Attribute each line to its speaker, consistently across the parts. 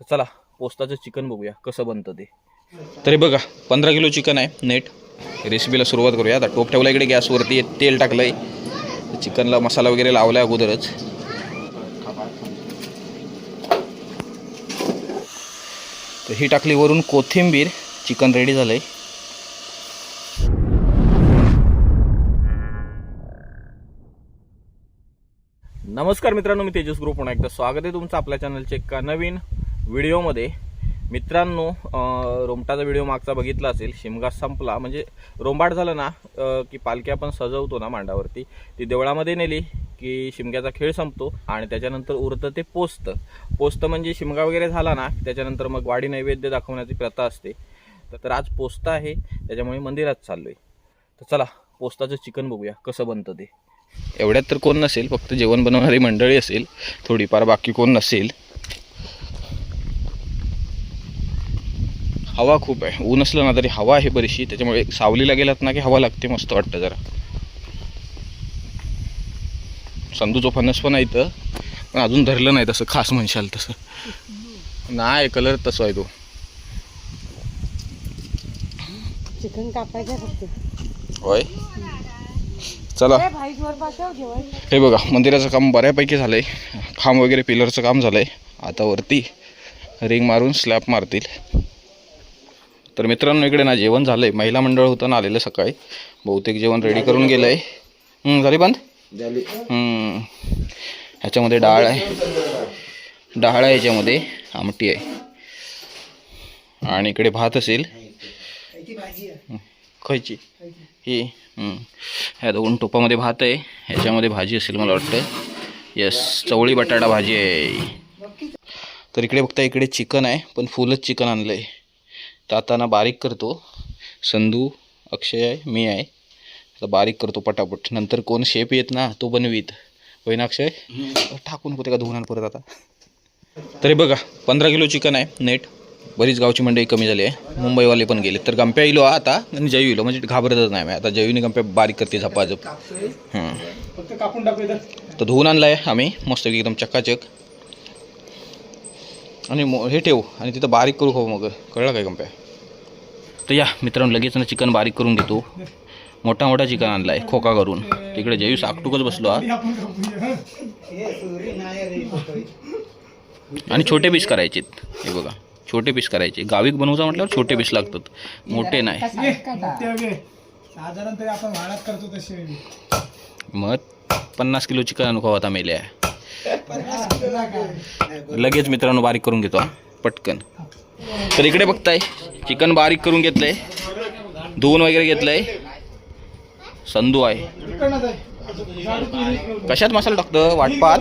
Speaker 1: तर चला पोस्ताचं चिकन बघूया कसं बनतं ते. तरी बघा 15 किलो चिकन आहे नेट. रेसिपीला सुरुवात करूया. आता टोप ठेवला इकडे गॅसवरती, तेल टाकलंय, चिकनला मसाला वगैरे लावलाय अगोदरच. तर ही टाकली वरून कोथिंबीर. चिकन रेडी झालंय. नमस्कार मित्रांनो, मी तेजस ग्रुप पुन्हा एकदा स्वागत आहे तुमचं आपल्या चॅनलच्या एका नवीन व्हिडिओमध्ये. मित्रांनो, रोमटाचा व्हिडिओ मागचा बघितला असेल. शिमगा संपला म्हणजे रोंबाट झालं ना की पालखी आपण सजवतो ना मांडावरती, ती देवळामध्ये नेली की शिमग्याचा खेळ संपतो आणि त्याच्यानंतर उरतं ते पोस्त म्हणजे शिमगा वगैरे झाला ना त्याच्यानंतर मग वाडी नैवेद्य दाखवण्याची प्रथा असते. तर आज पोस्त आहे त्याच्यामुळे मंदिरात चाललोय. तर चला पोस्ताचं चिकन बघूया कसं बनतं ते. एवढ्यात तर कोण नसेल, फक्त जेवण बनवणारी मंडळी असेल थोडीफार, बाकी कोण नसेल. हवा खूप आहे, ऊन असलं ना तरी हवा आहे बरीचशी, त्याच्यामुळे सावलीला गेलात ना की हवा लागते, मस्त वाटतं जरा. संदूचं फणस पण आहे इथं, पण अजून धरलं नाही तसं खास म्हणशाल तसं नाही. कलर तसं आहे तो.
Speaker 2: चिकन कापायचं फक्त.
Speaker 1: होय चला. हे बघा मंदिराचं काम बऱ्यापैकी झालंय. खांब वगैरे पिलरचं काम झालंय. आता वरती रिंग मारून स्लॅब मारतील. तर मित्रांनो इकडे ना जेवण झालंय. महिला मंडळ होतं ना आलेलं सकाळी, बहुतेक जेवण रेडी करून गेलंय. झाली बंद. ह्याच्यामध्ये डाळ आहे, ह्याच्यामध्ये आमटी आहे आणि इकडे भात असेल. खायची ही ह्या दोन टोपामध्ये भात आहे, ह्याच्यामध्ये भाजी असेल मला वाटतं. यस, चवळी बटाटा भाजी आहे. तर इकडे बघता इकडे चिकन आहे, पण फुलच चिकन आणलं आहे. तर आता ना बारीक करतो. संधू, अक्षय आहे, मी आहे. आता बारीक करतो पटापट. नंतर कोण शेप येत ना तो बनवीत. होय ना अक्षय? टाकून होते का धुवून परत आता. तरी बघा 15 किलो चिकन आहे नेट. बरीच गावची मंडळी कमी झाली आहे, मुंबईवाले पण गेले. तर गंप्या इलो आता आणि जयू इलो, म्हणजे घाबरतच नाही. आता जयूने गंप्या बारीक करते झपाझप. तर धुवून आणलाय आम्ही मस्त एकदम चकाचक. आणि हे ठेवू आणि तिथं बारीक करू खाऊ मग, कळलं काय गंप्या? तर या मित्रांनो लगेच ना चिकन बारीक करून घेतो. मोठा चिकन आणलाय खोका करून. तिकडे जयू साकटूकच बसलो हा. आणि छोटे पीस करायचे. हे बघा छोटे पीस करायचे. गावीक बनवचा म्हटल्यावर छोटे पीस लागतात, मोठे नाही.
Speaker 3: साधारण तरी आपण वाढत करतो तसे.
Speaker 1: मग 50 किलो चिकन आणू आता मेल्या. लगेच मित्रांनो बारीक करून घेतो पटकन. तर इकडे बघताय चिकन बारीक करून घेतलंय, धुवून वगैरे घेतलंय. संधू आहे. कशात मसाला टाकतं? वाटपात.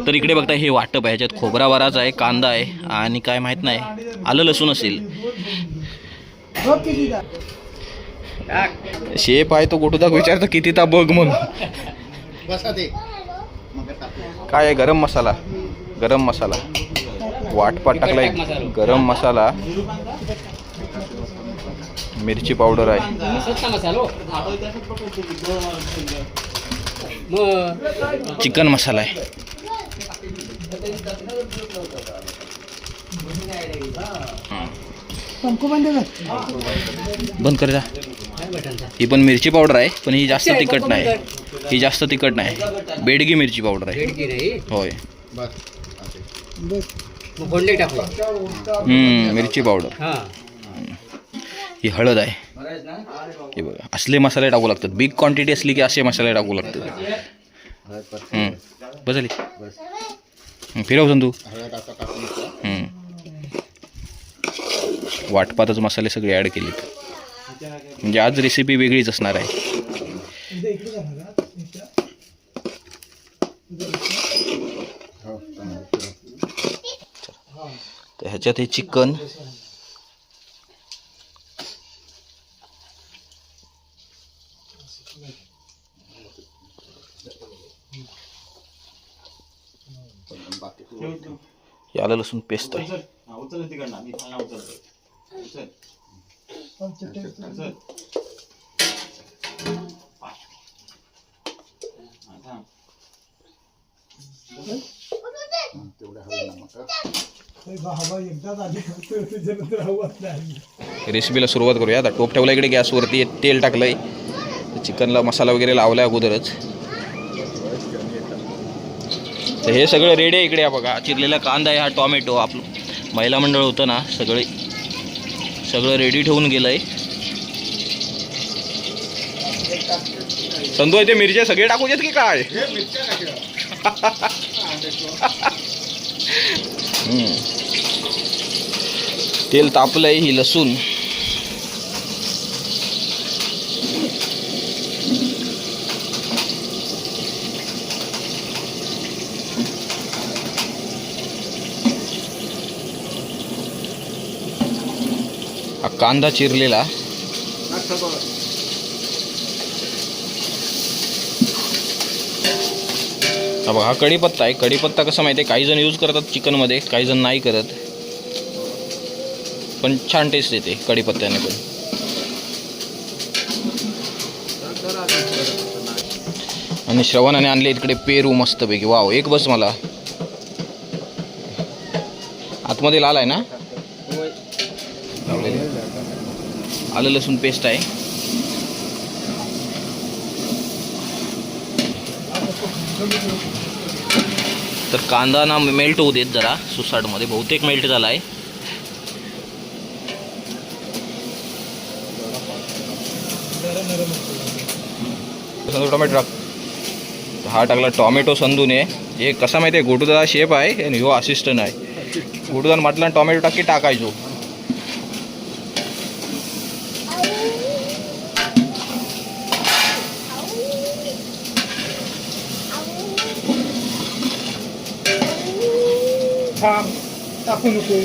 Speaker 1: तर इकडे बघताय हे वाटप आहे. ह्याच्यात खोबरा बराच आहे, कांदा आहे आणि काय माहित नाही, आलं लसूण असेल. शेप आहे तो गोटूदाक विचारतो किती ता बघ म्हणून. काय आहे? गरम मसाला वाटपाट टाकलाय. गरम मसाला, मिरची पावडर आहे, चिकन मसाला आहे. बंद कर जा. ही पण मिरची पावडर आहे, पण ही जास्त तिखट नाही. बेडगी मिरची पावडर आहे. होय मिरची पावडर. ही हळद आहे. हे बघा असले मसाले टाकू लागतात. बिग क्वांटिटी असली की असे मसाले टाकू लागतात. बसली फिरव संतू. वाटपातच मसाले सगळे ॲड केलेत, म्हणजे आज रेसिपी वेगळीच असणार आहे. तर ह्याच्यात हे चिकन, आलं लसूण पेस्ट आहे.
Speaker 3: हवा एकदाच आली त्याच्यानंतर हवाच नाही.
Speaker 1: रेसिपीला सुरुवात करूया. आता टोप ठेवला इकडे गॅसवरती, तेल टाकलंय, चिकनला मसाला वगैरे लावलाय अगोदरच. तर हे सगळं रेडी आहे. इकडे बघा चिरलेला कांदा आहे, हा टॉमॅटो, आपलं महिला मंडळ होतं ना, सगळं रेडी ठेवून गेलंय. संतू आहे ते मिरच्या सगळे टाकूयात की काय? तेल तापलंय, ही लसूण, हा कांदा चिरलेला, हा बघा हा कढीपत्ता आहे. कढीपत्ता कसं माहिती आहे, काही जण यूज करतात चिकनमध्ये, काही जण नाही करत, पण छान टेस्ट येते कढीपत्त्याने पण. आणि श्रवणाने आणले इकडे पेरू मस्तपैकी. वाव, एक बस मला. आतमध्ये लाल आहे ना, आलं लसूण पेस्ट आहे. तर कांदा ना मेल्ट होऊ देत जरा सुसाटमध्ये, बहुतेक मेल्ट झाला आहे. टोमॅटो टाक. हा टाकला टॉमॅटो संधूने. हे कसा माहिती आहे, गोटूदा शेफ आहे आणि ह्यो असिस्टंट आहे. गोटूदान म्हटलं टॉमॅटो टाकी टाकायचो.
Speaker 3: टाकू नको,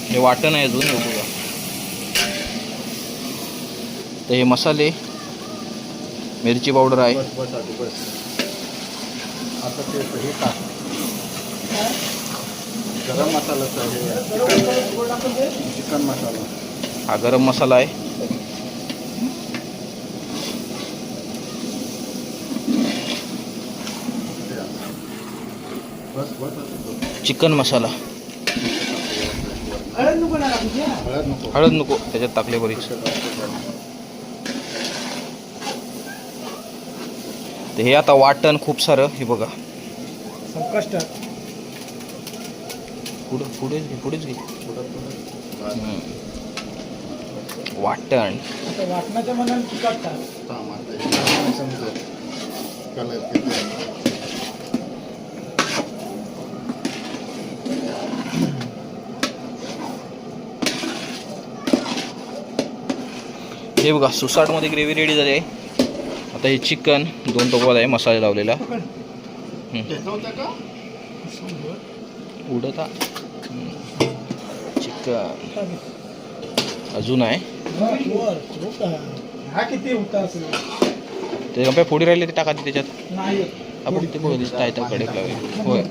Speaker 1: हे वाटण आहे अजून. बघा तर हे मसाले, मिरची पावडर आहे.
Speaker 4: गरम मसाला, चिकन मसाला,
Speaker 1: हा गरम मसाला आहे. चिकन मसाला,
Speaker 3: हळद नको ना टाकू.
Speaker 1: हळद नको, त्याच्यात टाकले बरीच. तर हे आता वाटण खूप सारं, हे बघा
Speaker 3: संकष्ट
Speaker 1: पुढेच घे. वाटण,
Speaker 3: आता वाटणाच्या मनाने तिखट टाक.
Speaker 1: हे बघा सुसाटमध्ये ग्रेव्ही रेडी झाली आहे. आता हे चिकन 2 टोपात आहे मसाला लावलेला. उडता चिकन अजून आहे.
Speaker 3: हा किती होता असेल
Speaker 1: ते काय फोडी राहिले ते टाका त्याच्यात.
Speaker 3: नाही
Speaker 1: आपण ते बघ दिसत आहे त्या कडे लावले. होय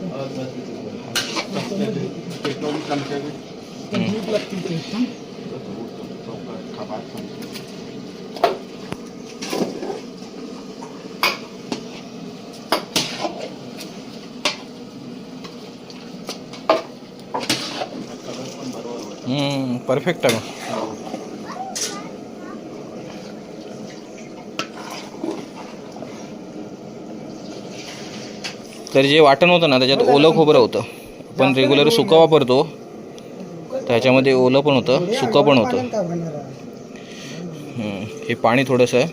Speaker 1: परफेक्ट आहे. तर जे वाटण होतं ना त्याच्यात ओलं खोबरं होतं. आपण रेग्युलर सुकं वापरतो, त्याच्यामध्ये ओलं पण होतं, सुकं पण होतं. हे पाणी थोडंसं आहे.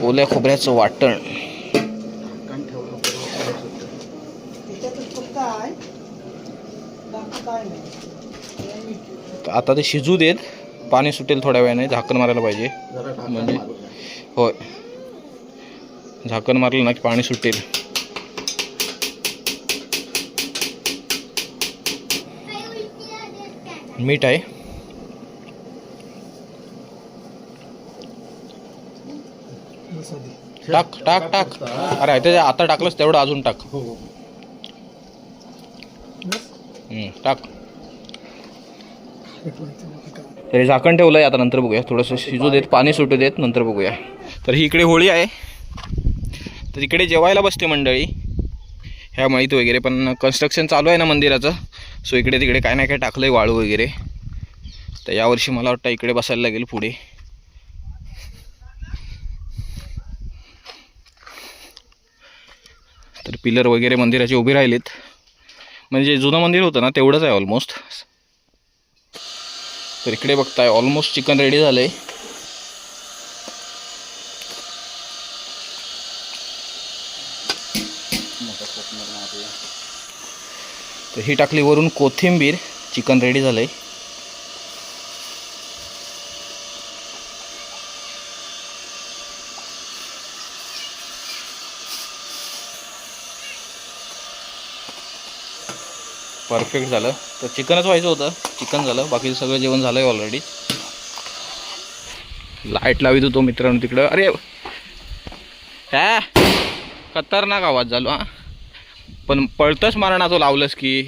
Speaker 1: ओल्या खोबऱ्याचं वाटण. आता ते शिजू देत, पाणी सुटेल थोड्या वेळाने. झाकण मारायला पाहिजे, म्हणजे होय झाकण मारलं ना की पाणी सुटेल. मीठ आहे. टाक टाक टाक. अरे ते आता टाकलंस तेवढं अजून टाक. टाक. तरी झाकण ठेवलंय. आता नंतर बघूया, थोडंसं शिजू देत, पाणी सुटू देत, नंतर बघूया. तर ही इकडे होळी आहे. तर इकडे जेवायला बसते मंडळी ह्या माहीत वगैरे, पण कन्स्ट्रक्शन चालू आहे ना मंदिराचं, सो इकडे तिकडे काय ना काय टाकलं आहे वाळू वगैरे. तर यावर्षी मला वाटतं इकडे बसायला लागेल पुढे. तर पिलर वगैरे मंदिराचे उभे राहिलेत, म्हणजे जुनं मंदिर होतं ना तेवढंच आहे ऑलमोस्ट. तर इकडे बघताय ऑलमोस्ट चिकन रेडी झालंय. तर ही टाकली वरून कोथिंबीर, चिकन रेडी झालंय. परफेक्ट झालं. तर चिकनच व्हायचं होतं, चिकन झालं, बाकी सगळं जेवण झालं आहे ऑलरेडी. लाईट लावित होतो मित्रांनो तिकडं. अरे ह्या खतरनाक आवाज झालो हा, पण पळतच मारणा तो लावलंस की.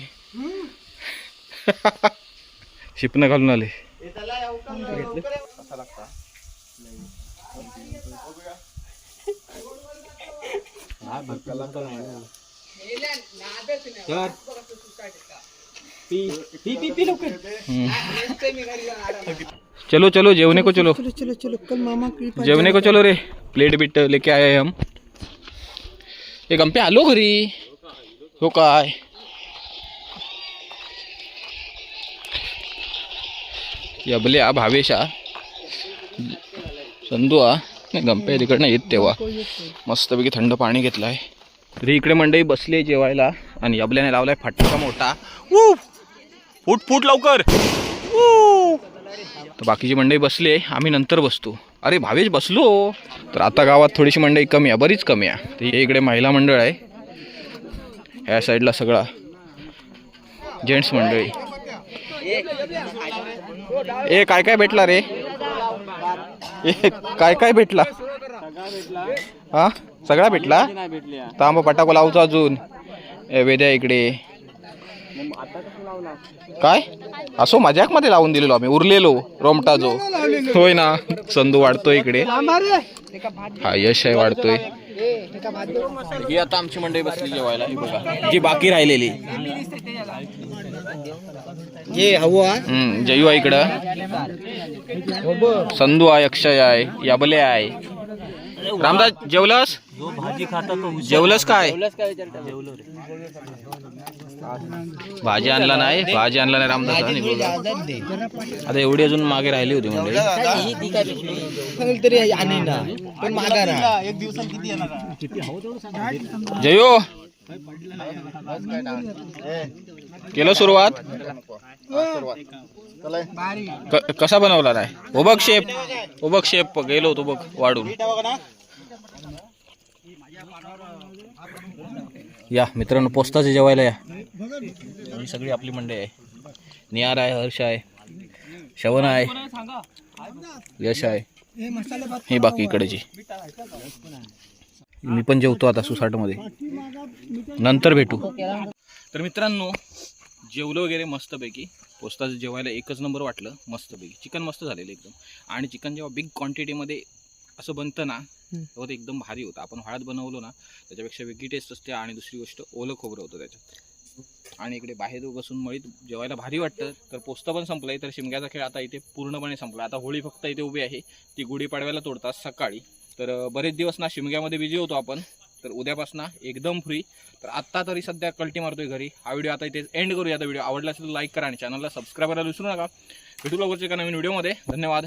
Speaker 1: शिपनं घालून आले. चलो चलो जेवने को चलो,
Speaker 2: चलो चलो चलो, कल मामा की
Speaker 1: जेवने को चलो रे. प्लेट बिट लेके आए हम. एक गंपे आलो घरी. हो काय यबल्या भावेशा संधू नाही गंपे तिकडनं येत तेव्हा मस्तपैकी थंड पाणी घेतलं आहे. तरी इकडे मंडळी बसली आहे जेवायला आणि यबल्याने लावलाय फटका मोठा. फूट फूट लवकर. तर बाकीची मंडळी बसली आहे, आम्ही नंतर बसतो. अरे भावेश बसलो. तर आता गावात थोडीशी मंडळी कमी आहे, बरीच कमी आहे. तर हे इकडे महिला मंडळ आहे, ह्या साईडला सगळा जेंट्स मंडळी. ए काय काय भेटला रे? काय काय भेटला? हा सगळा भेटला. तांब पटाको लावतो अजून. वेद्या इकडे काय असो मजाक मध्ये लावून दिलेलो आम्ही, उरलेलो रोमटा जो होय ना. संधू वाढतोय इकडे, हा यश आहे वाढतोय. ही आता आमची मंडळी बसली जेवायला. ही बघा जी बाकी राहिलेली जयू आहे इकडं, संधू आहे, अक्षय आहे, याबले आहे. रामदास जेवलस?
Speaker 4: भाजी खाता तो
Speaker 1: जेवलस काय? भाजी आणला नाही, भाजी आणला नाही रामदास. आता एवढी अजून मागे राहिली होती म्हणजे जयो केलं सुरुवात. कसा बनवला नाही? उबक शेप गेलो होतो बघ वाढून. या मित्रांनो पोस्ताचे जेवायला या. ही सगळी आपली मंडळी आहे. निहार आहे, हर्ष आहे, श्रवण आहे, यश आहे, हे बाकी इकडेची. मी पण जेवतो आता सुसाटमध्ये, नंतर भेटू. तर मित्रांनो जेवलो वगैरे मस्तपैकी. पोस्ताचं जेवायला एकच नंबर वाटलं, मस्तपैकी. चिकन मस्त झालेलं एकदम. आणि चिकन जेव्हा बिग क्वांटिटीमध्ये असं बनतं ना तेव्हा ते एकदम भारी होतं. आपण हळद बनवलो ना त्याच्यापेक्षा वेगळी टेस्ट असते. आणि दुसरी गोष्ट ओलं खोबरं होतं त्याच्यात. आणि इकडे बाहेर बसून मळीत जेवायला भारी वाटतं. तर पोस्ता पण संपलाय. तर शिमग्याचा खेळ आता इथे पूर्णपणे संपला. आता होळी फक्त इथे उभी आहे, ती गुढीपाडव्याला तोडतात सकाळी. तर बरेच दिवस ना शिमग्यामध्ये बिझी होतो आपण. तर उद्यापासून एकदम फ्री. तर आत्ता तरी सध्या कल्टी मारतोय घरी. हा व्हिडिओ आता इथे एंड करूया. आता व्हिडिओ आवडला असेल तर लाईक करा आणि चॅनलला सबस्क्राईब करायला विसरू नका. भेटू लवकरच एका नवीन व्हिडिओमध्ये. धन्यवाद.